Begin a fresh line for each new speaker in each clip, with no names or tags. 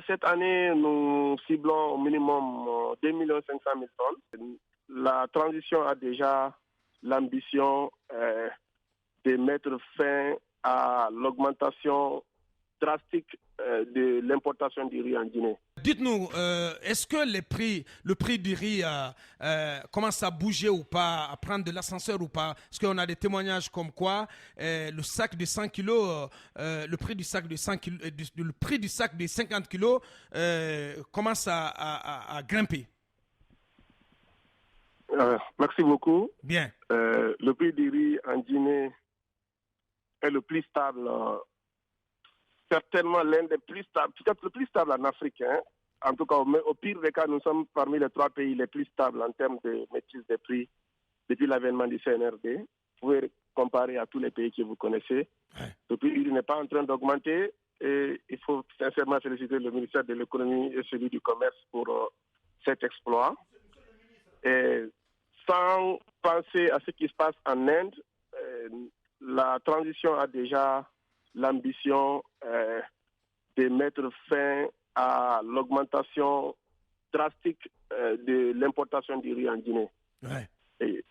Cette année, nous ciblons au minimum 2 500 000 tonnes. La transition a déjà l'ambition de mettre fin à l'augmentation drastique de l'importation du riz en Guinée.
Dites-nous, est-ce que le prix du riz commence à bouger ou pas, à prendre de l'ascenseur ou pas? Parce qu'on a des témoignages comme quoi le sac de 100 kilos, le prix du sac de 100 kilos, le prix du sac de 50 kilos commence à grimper.
Merci beaucoup.
Bien.
Le prix du riz en Guinée est le plus stable, certainement l'un des plus stables, peut-être le plus stable en Afrique. En tout cas, au pire des cas, nous sommes parmi les 3 pays les plus stables en termes de maîtrise des prix depuis l'avènement du CNRD. Vous pouvez comparer à tous les pays que vous connaissez. Le prix n'est pas en train d'augmenter et il faut sincèrement féliciter le ministère de l'économie et celui du commerce pour cet exploit. Et sans penser à ce qui se passe en Inde, la transition a déjà l'ambition de mettre fin à l'augmentation drastique de l'importation du riz en Guinée.
Ouais.
Et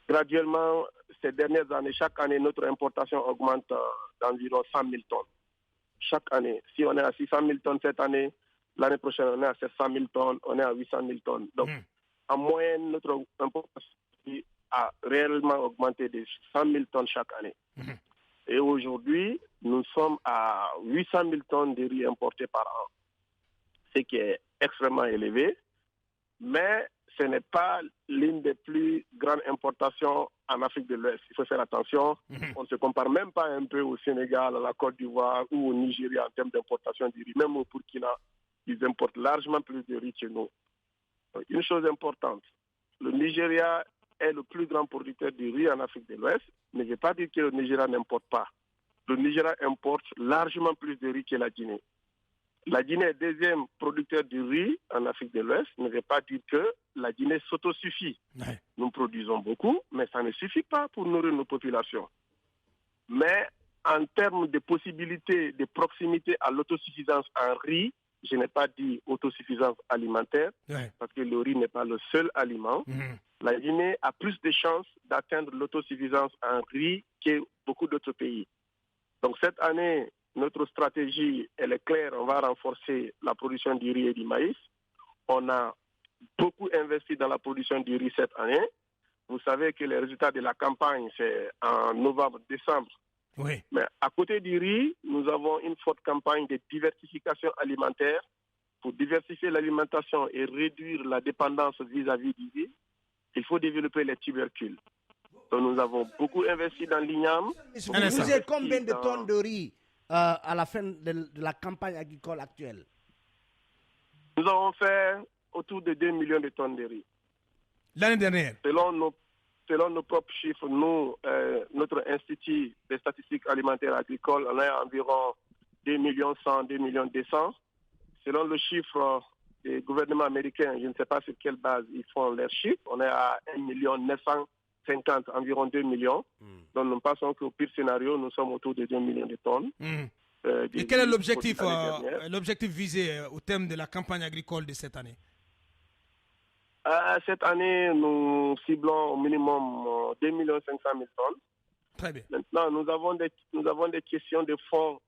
graduellement, ces dernières années, chaque année, notre importation augmente d'environ 100 000 tonnes. Chaque année. Si on est à 600 000 tonnes cette année, l'année prochaine, on est à 700 000 tonnes, on est à 800 000 tonnes. Donc, en moyenne, notre importation a réellement augmenté de 100 000 tonnes chaque année. Et aujourd'hui, nous sommes à 800 000 tonnes de riz importés par an, ce qui est extrêmement élevé, mais ce n'est pas l'une des plus grandes importations en Afrique de l'Ouest. Il faut faire attention, on ne se compare même pas un peu au Sénégal, à la Côte d'Ivoire ou au Nigeria en termes d'importation du riz. Même au Burkina, ils importent largement plus de riz que nous. Donc, une chose importante, le Nigeria est le plus grand producteur de riz en Afrique de l'Ouest, mais je ne veux pas dire que le Nigeria n'importe pas. Le Nigeria importe largement plus de riz que la Guinée. La Guinée est deuxième producteur de riz en Afrique de l'Ouest, ne veut pas dire que la Guinée s'autosuffit. Ouais. Nous produisons beaucoup, mais ça ne suffit pas pour nourrir nos populations. Mais en termes de possibilités de proximité à l'autosuffisance en riz, je n'ai pas dit autosuffisance alimentaire, parce que le riz n'est pas le seul aliment. La Guinée a plus de chances d'atteindre l'autosuffisance en riz que beaucoup d'autres pays. Donc cette année, notre stratégie, elle est claire, on va renforcer la production du riz et du maïs. On a beaucoup investi dans la production du riz cette année. Vous savez que les résultats de la campagne, c'est en novembre-décembre. Oui. Mais à côté du riz, nous avons une forte campagne de diversification alimentaire pour diversifier l'alimentation et réduire la dépendance vis-à-vis du riz. Il faut développer les tubercules. Donc nous avons beaucoup investi dans l'igname.
Vous avez combien de tonnes de riz à la fin de la campagne agricole actuelle?
Nous avons fait autour de 2 millions de tonnes de riz.
L'année dernière?
Selon nos propres chiffres, nous, notre Institut des statistiques alimentaires agricoles, on est à environ 2 millions 100, 2 millions 200. Selon le chiffre des gouvernements américains, je ne sais pas sur quelle base ils font leurs chiffres, on est à 1 million 950, environ 2 millions. Donc nous pensons qu'au pire scénario, nous sommes autour de 2 millions de tonnes.
Et quel est l'objectif visé au terme de la campagne agricole de cette année?
Cette année, nous ciblons au minimum 2 500 000 tonnes.
Très bien.
Maintenant, nous avons des questions de fond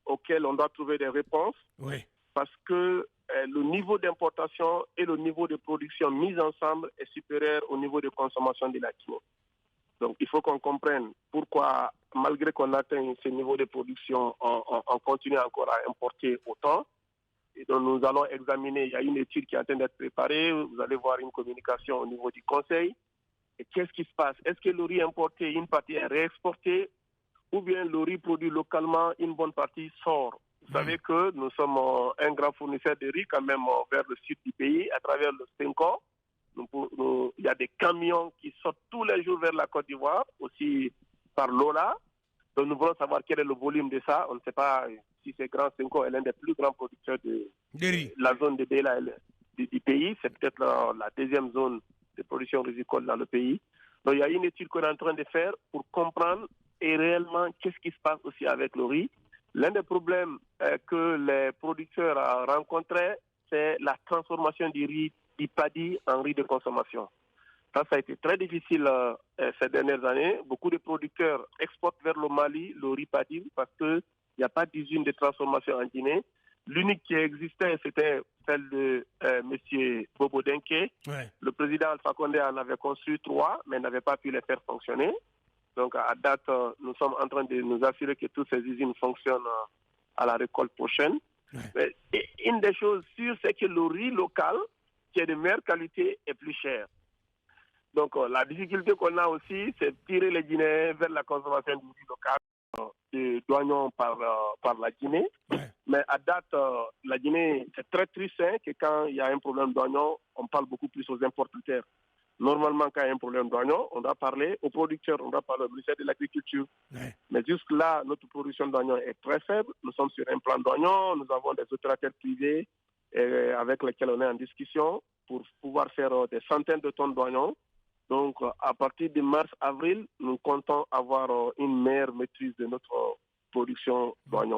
auxquelles on doit trouver des réponses.
Oui.
Parce que le niveau d'importation et le niveau de production mis ensemble est supérieur au niveau de consommation de la Guinée. Donc, il faut qu'on comprenne pourquoi, malgré qu'on atteigne ce niveau de production, on continue encore à importer autant. Et donc, nous allons examiner, il y a une étude qui est en train d'être préparée, vous allez voir une communication au niveau du Conseil. Et qu'est-ce qui se passe? Est-ce que le riz importé, une partie est réexportée, ou bien le riz produit localement, une bonne partie sort? Vous savez que nous sommes un grand fournisseur de riz quand même vers le sud du pays, à travers le Senko. Il y a des camions qui sortent tous les jours vers la Côte d'Ivoire, aussi par Lola. Donc nous voulons savoir quel est le volume de ça. On ne sait pas si c'est grand. Senko est l'un des plus grands producteurs de la zone de Béla du pays. C'est peut-être la deuxième zone de production rizicole dans le pays. Donc il y a une étude qu'on est en train de faire pour comprendre et réellement qu'est-ce qui se passe aussi avec le riz. L'un des problèmes que les producteurs rencontraient, c'est la transformation du riz, du paddy en riz de consommation. Ça a été très difficile ces dernières années. Beaucoup de producteurs exportent vers le Mali le riz paddy parce qu'il n'y a pas d'usine de transformation en Guinée. L'unique qui existait, c'était celle de M. Bobo Denke.
Ouais.
Le président Alpha Condé en avait construit 3, mais n'avait pas pu les faire fonctionner. Donc, à date, nous sommes en train de nous assurer que toutes ces usines fonctionnent à la récolte prochaine.
Ouais.
Et une des choses sûres, c'est que le riz local, qui est de meilleure qualité, est plus cher. Donc, la difficulté qu'on a aussi, c'est de tirer les Guinéens vers la consommation du riz local de douanions par la Guinée.
Ouais.
Mais à date, la Guinée, c'est très triste que quand il y a un problème douanion, on parle beaucoup plus aux importateurs. Normalement, quand il y a un problème d'oignon, on doit parler aux producteurs, on doit parler au ministère de l'Agriculture.
Ouais.
Mais jusque-là, notre production d'oignon est très faible. Nous sommes sur un plan d'oignon, nous avons des opérateurs privés avec lesquels on est en discussion pour pouvoir faire des centaines de tonnes d'oignons. Donc, à partir de mars-avril, nous comptons avoir une meilleure maîtrise de notre production d'oignons.